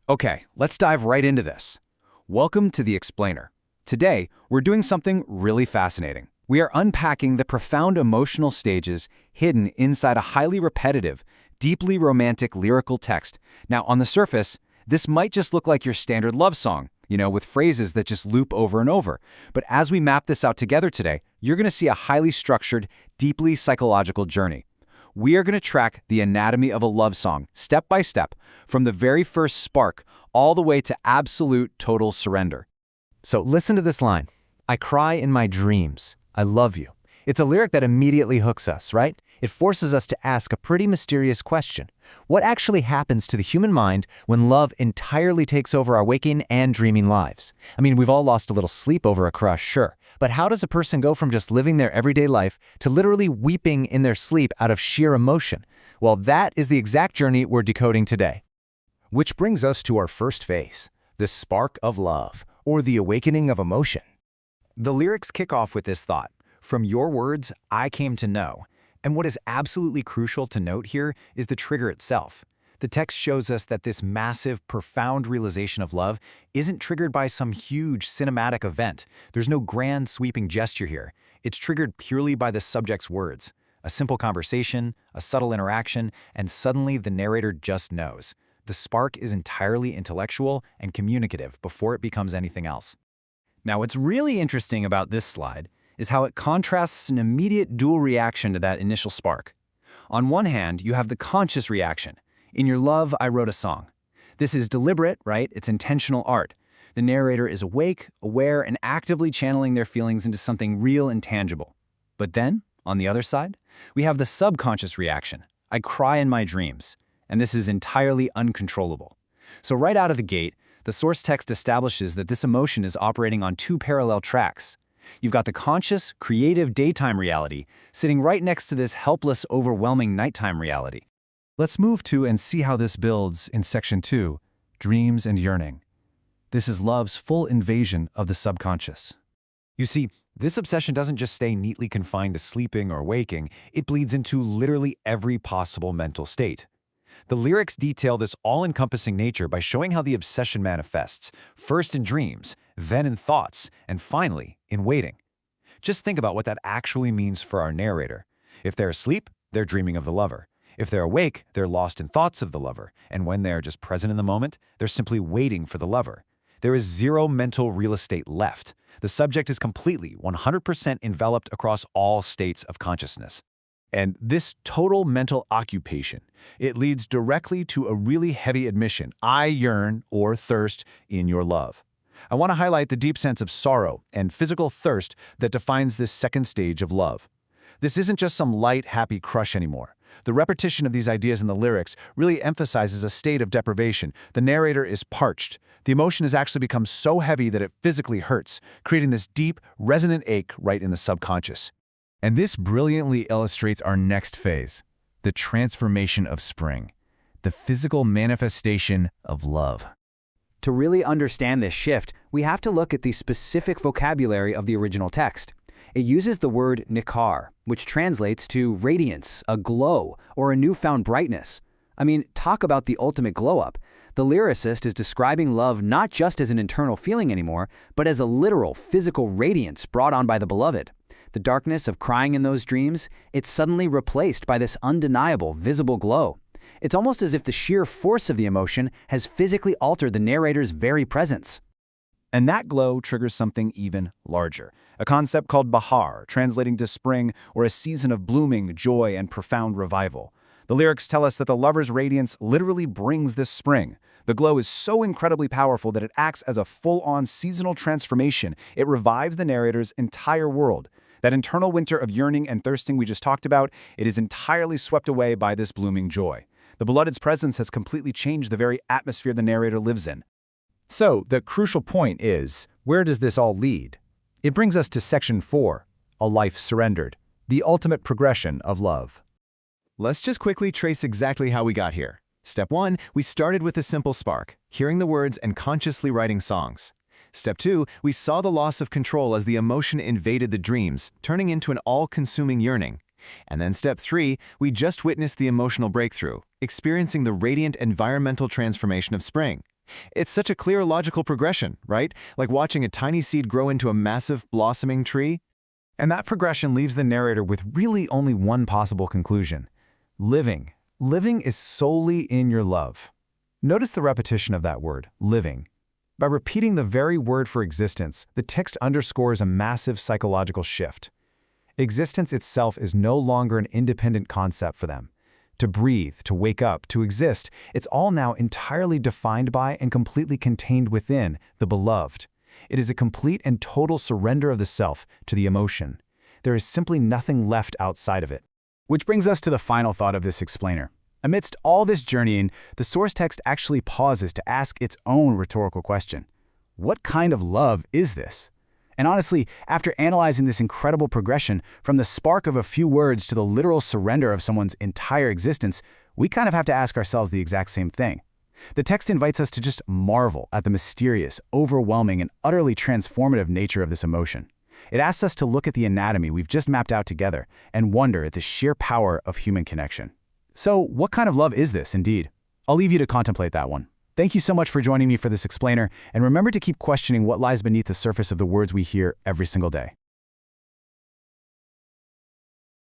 Okay, let's dive right into this. Welcome to The Explainer. Today, we're doing something really fascinating. We are unpacking the profound emotional stages hidden inside a highly repetitive, deeply romantic lyrical text. Now, on the surface, this might just look like your standard love song, with phrases that just loop over and over. But as we map this out together today, you're going to see a highly structured, deeply psychological journey. We are going to track the anatomy of a love song, step by step, from the very first spark all the way to absolute total surrender. So listen to this line. I cry in my dreams. I love you. It's a lyric that immediately hooks us, right? It forces us to ask a pretty mysterious question. What actually happens to the human mind when love entirely takes over our waking and dreaming lives? I mean, we've all lost a little sleep over a crush, sure. But how does a person go from just living their everyday life to literally weeping in their sleep out of sheer emotion? Well, that is the exact journey we're decoding today. Which brings us to our first phase, the spark of love, or the awakening of emotion. The lyrics kick off with this thought. From your words, I came to know. And what is absolutely crucial to note here is the trigger itself. The text shows us that this massive, profound realization of love isn't triggered by some huge cinematic event. There's no grand sweeping gesture here. It's triggered purely by the subject's words. A simple conversation, a subtle interaction, and suddenly the narrator just knows. The spark is entirely intellectual and communicative before it becomes anything else. Now, what's really interesting about this slide is how it contrasts an immediate dual reaction to that initial spark. On one hand, you have the conscious reaction. In your love, I wrote a song. This is deliberate, right? It's intentional art. The narrator is awake, aware, and actively channeling their feelings into something real and tangible. But then, on the other side, we have the subconscious reaction. I cry in my dreams. And this is entirely uncontrollable. So right out of the gate, the source text establishes that this emotion is operating on two parallel tracks. You've got the conscious, creative daytime reality sitting right next to this helpless, overwhelming nighttime reality. Let's move to and see how this builds in Section 2, Dreams and Yearning. This is love's full invasion of the subconscious. You see, this obsession doesn't just stay neatly confined to sleeping or waking, it bleeds into literally every possible mental state. The lyrics detail this all-encompassing nature by showing how the obsession manifests, first in dreams, then in thoughts, and finally, in waiting. Just think about what that actually means for our narrator. If they're asleep, they're dreaming of the lover. If they're awake, they're lost in thoughts of the lover. And when they're just present in the moment, they're simply waiting for the lover. There is zero mental real estate left. The subject is completely, 100% enveloped across all states of consciousness. And this total mental occupation, it leads directly to a really heavy admission, I yearn or thirst in your love. I want to highlight the deep sense of sorrow and physical thirst that defines this second stage of love. This isn't just some light, happy crush anymore. The repetition of these ideas in the lyrics really emphasizes a state of deprivation. The narrator is parched. The emotion has actually become so heavy that it physically hurts, creating this deep, resonant ache right in the subconscious. And this brilliantly illustrates our next phase, the transformation of spring, the physical manifestation of love. To really understand this shift, we have to look at the specific vocabulary of the original text. It uses the word nikar, which translates to radiance, a glow, or a newfound brightness. I mean, talk about the ultimate glow-up. The lyricist is describing love not just as an internal feeling anymore, but as a literal, physical radiance brought on by the beloved. The darkness of crying in those dreams, it's suddenly replaced by this undeniable, visible glow. It's almost as if the sheer force of the emotion has physically altered the narrator's very presence. And that glow triggers something even larger, a concept called bahar, translating to spring or a season of blooming, joy, and profound revival. The lyrics tell us that the lover's radiance literally brings this spring. The glow is so incredibly powerful that it acts as a full-on seasonal transformation. It revives the narrator's entire world. That internal winter of yearning and thirsting we just talked about, it is entirely swept away by this blooming joy. The beloved's presence has completely changed the very atmosphere the narrator lives in. So, the crucial point is, where does this all lead? It brings us to Section 4, A Life Surrendered, the ultimate progression of love. Let's just quickly trace exactly how we got here. Step 1, we started with a simple spark, hearing the words and consciously writing songs. Step 2, we saw the loss of control as the emotion invaded the dreams, turning into an all-consuming yearning. And then Step 3, we just witnessed the emotional breakthrough, experiencing the radiant environmental transformation of spring. It's such a clear logical progression, right? Like watching a tiny seed grow into a massive, blossoming tree. And that progression leaves the narrator with really only one possible conclusion. Living. Living is solely in your love. Notice the repetition of that word, living. By repeating the very word for existence, the text underscores a massive psychological shift. Existence itself is no longer an independent concept for them. To breathe, to wake up, to exist, it's all now entirely defined by and completely contained within the beloved. It is a complete and total surrender of the self to the emotion. There is simply nothing left outside of it. Which brings us to the final thought of this explainer. Amidst all this journeying, the source text actually pauses to ask its own rhetorical question. What kind of love is this? And honestly, after analyzing this incredible progression, from the spark of a few words to the literal surrender of someone's entire existence, we kind of have to ask ourselves the exact same thing. The text invites us to just marvel at the mysterious, overwhelming, and utterly transformative nature of this emotion. It asks us to look at the anatomy we've just mapped out together and wonder at the sheer power of human connection. So, what kind of love is this, indeed? I'll leave you to contemplate that one. Thank you so much for joining me for this explainer, and remember to keep questioning what lies beneath the surface of the words we hear every single day.